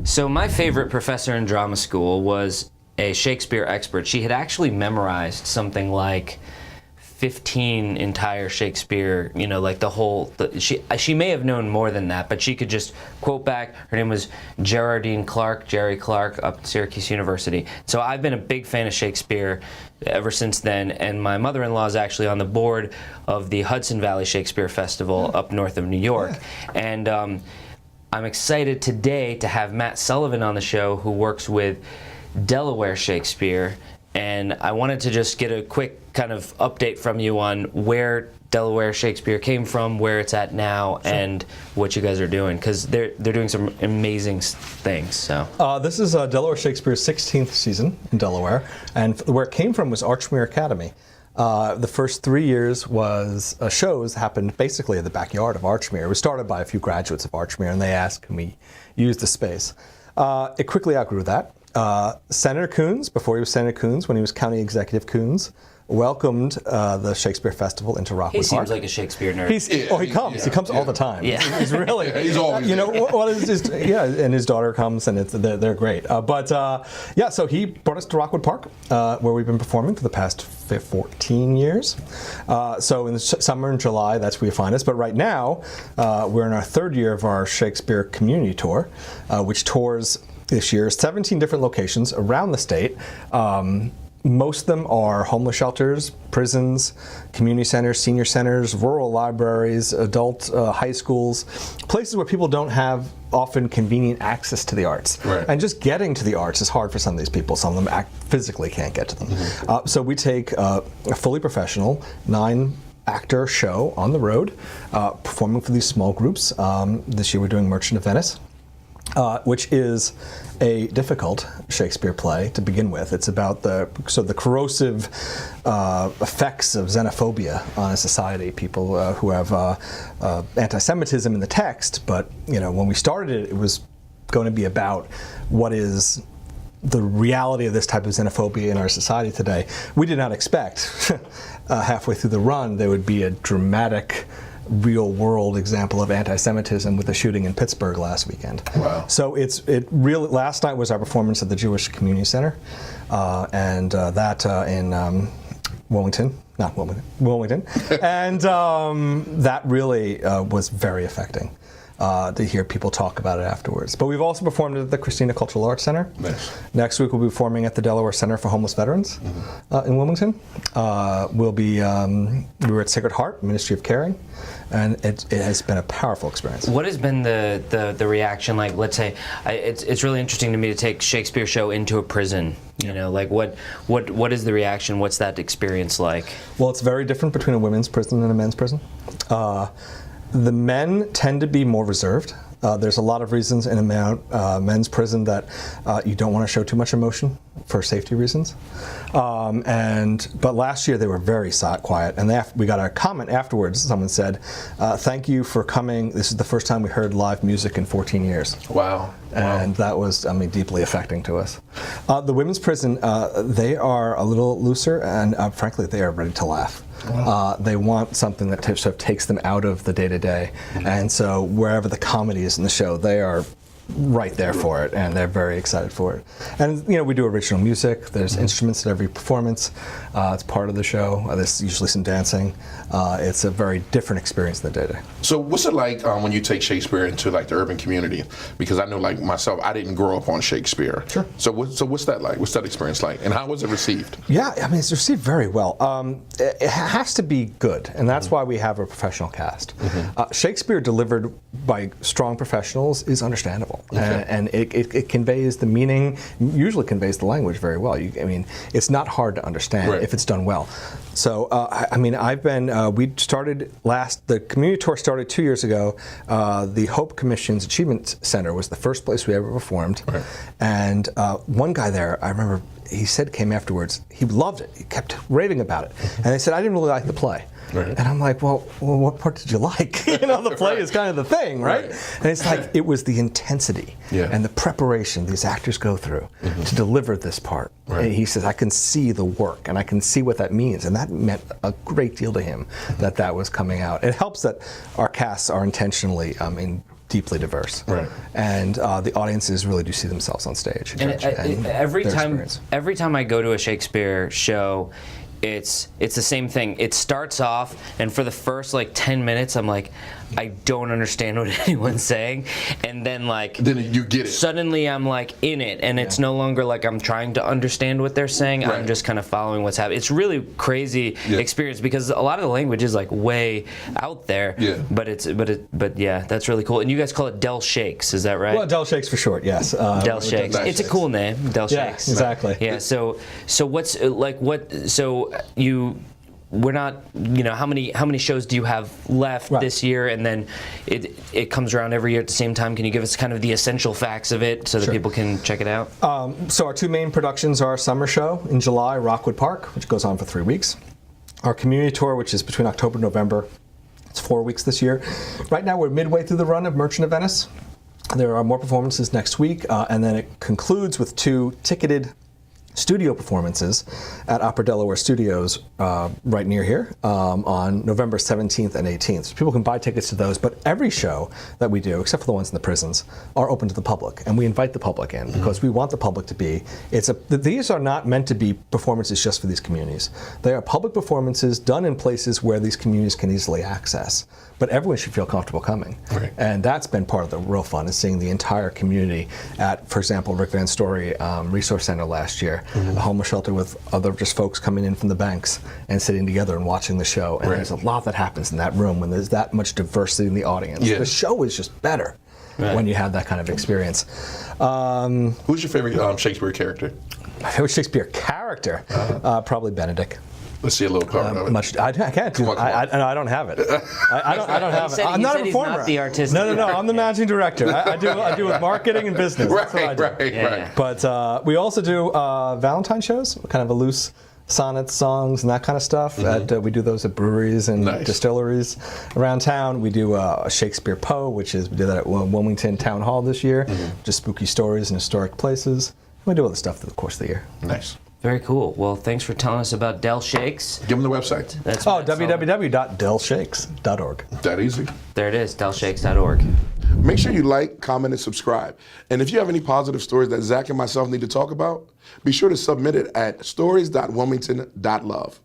So my favorite professor in drama school was a Shakespeare expert. She had actually memorized something like 15 entire Shakespeare, like the whole, she may have known more than that, but she could just quote back. Her name was Geraldine Clark, Jerry Clark, up at Syracuse University. So I've been a big fan of Shakespeare ever since then, and my mother-in-law is actually on the board of the Hudson Valley Shakespeare Festival up north of New York. And I'm excited today to have Matt Sullivan on the show, who works with Delaware Shakespeare, and I wanted to just get a quick kind of update from you on where Delaware Shakespeare came from, where it's at now, and what you guys are doing, because they're doing some amazing things. So this is Delaware Shakespeare's 16th season in Delaware, and where it came from was Archmere Academy. The first 3 years was shows happened basically in the backyard of Archmere. It was started by a few graduates of Archmere, and they asked, can we use the space? It quickly outgrew that. Senator Coons, before he was Senator Coons, when he was County Executive Coons, welcomed the Shakespeare Festival into Rockwood Park. He seems like a Shakespeare nerd. He comes. Yeah. He comes all the time. Yeah. He's really. He's always. And his daughter comes, and they're great. So he brought us to Rockwood Park, where we've been performing for the past 14 years. So in the summer and July, that's where you find us. But right now, we're in our third year of our Shakespeare Community Tour, which tours this year 17 different locations around the state. Most of them are homeless shelters, prisons, community centers, senior centers, rural libraries, adult high schools, places where people don't have often convenient access to the arts. Right. And just getting to the arts is hard for some of these people. Some of them physically can't get to them. So we take a fully professional 9-actor show on the road, performing for these small groups. This year we're doing Merchant of Venice, which is a difficult Shakespeare play to begin with. It's about the corrosive effects of xenophobia on a society, people who have anti-Semitism in the text, but when we started it, it was going to be about what is the reality of this type of xenophobia in our society today. We did not expect halfway through the run there would be a dramatic real-world example of anti-Semitism with the shooting in Pittsburgh last weekend. Wow. So it really, last night was our performance at the Jewish Community Center, and that in Wilmington, and that really was very affecting. To hear people talk about it afterwards. But we've also performed at the Christina Cultural Arts Center. Nice. Next week we'll be performing at the Delaware Center for Homeless Veterans in Wilmington. We were at Sacred Heart, Ministry of Caring, and it has been a powerful experience. What has been the reaction like? Let's say, it's really interesting to me to take Shakespeare show into a prison. Like what is the reaction? What's that experience like? Well, it's very different between a women's prison and a men's prison. The men tend to be more reserved. There's a lot of reasons in a men's prison that you don't want to show too much emotion for safety reasons. But last year they were very quiet, and we got a comment afterwards. Someone said, "Thank you for coming. This is the first time we heard live music in 14 years." Wow. And that was, deeply affecting to us. The women's prison, they are a little looser, and frankly, they are ready to laugh. Wow. They want something that sort of takes them out of the day-to-day. And so wherever the comedy is in the show, they are right there for it, and they're very excited for it. And we do original music. There's instruments at every performance. It's part of the show. There's usually some dancing. It's a very different experience than the day-to-day. So what's it like when you take Shakespeare into the urban community? Because I know, like myself, I didn't grow up on Shakespeare. Sure. So what's that like? What's that experience like? And how was it received? Yeah, it's received very well. It has to be good, and that's why we have a professional cast. Shakespeare delivered by strong professionals is understandable. Okay. And it conveys the meaning, usually conveys the language very well. It's not hard to understand if it's done well. So, we started the community tour started 2 years ago. The Hope Commission's Achievement Center was the first place we ever performed. Right. And one guy there, I remember, he came afterwards, he loved it. He kept raving about it. And they said, I didn't really like the play. Right. And I'm like, well, what part did you like? The play is kind of the thing, right? And it's like, it was the intensity and the preparation these actors go through to deliver this part. Right. And he says, I can see the work, and I can see what that means. And that meant a great deal to him that was coming out. It helps that our casts are intentionally deeply diverse. Right. And the audiences really do see themselves on stage. And every their time, experience. every time I go to a Shakespeare show, it's the same thing. It starts off, and for the first like 10 minutes, I'm like, I don't understand what anyone's saying, and then Then you get it. Suddenly, I'm like in it, and it's no longer like I'm trying to understand what they're saying. Right. I'm just kind of following what's happening. It's really crazy experience because a lot of the language is like way out there. Yeah. But yeah, that's really cool. And you guys call it Del Shakes, is that right? Well, Del Shakes for short, yes. Del Shakes. Del It's a Shakes. cool name, Del Yeah, Shakes. exactly. Yeah. So what's like what? So we're not, how many shows do you have left this year? And then it comes around every year at the same time. Can you give us kind of the essential facts of it so that people can check it out? So our two main productions are our summer show in July, Rockwood Park, which goes on for 3 weeks. Our community tour, which is between October and November. It's 4 weeks this year. Right now we're midway through the run of Merchant of Venice. There are more performances next week, and then it concludes with 2 ticketed studio performances at Opera Delaware Studios right near here on November 17th and 18th. So people can buy tickets to those, but every show that we do, except for the ones in the prisons, are open to the public, and we invite the public in because we want the public to be. These are not meant to be performances just for these communities. They are public performances done in places where these communities can easily access. But everyone should feel comfortable coming. Right. And that's been part of the real fun, is seeing the entire community at, for example, Rick Van Story Resource Center last year, a homeless shelter with other just folks coming in from the banks and sitting together and watching the show. And there's a lot that happens in that room when there's that much diversity in the audience. Yeah. The show is just better when you have that kind of experience. Who's your favorite Shakespeare character? My favorite Shakespeare character? Probably Benedict. Let's see a little part of it. I can't do it. Come on. I don't have it. I don't have it. I'm he not said a he's performer. not the artistic No. I'm the managing director. I do with marketing and business. That's what I do. Right. But we also do Valentine shows, kind of a loose sonnets, songs, and that kind of stuff. We do those at breweries and distilleries around town. We do a Shakespeare Poe, we did that at Wilmington Town Hall this year, just spooky stories in historic places. We do other stuff through the course of the year. Nice. Very cool. Well, thanks for telling us about Del Shakes. Give them the website. That's www.delshakes.org. That easy. There it is, delshakes.org. Make sure you like, comment, and subscribe. And if you have any positive stories that Zach and myself need to talk about, be sure to submit it at stories.wilmington.love.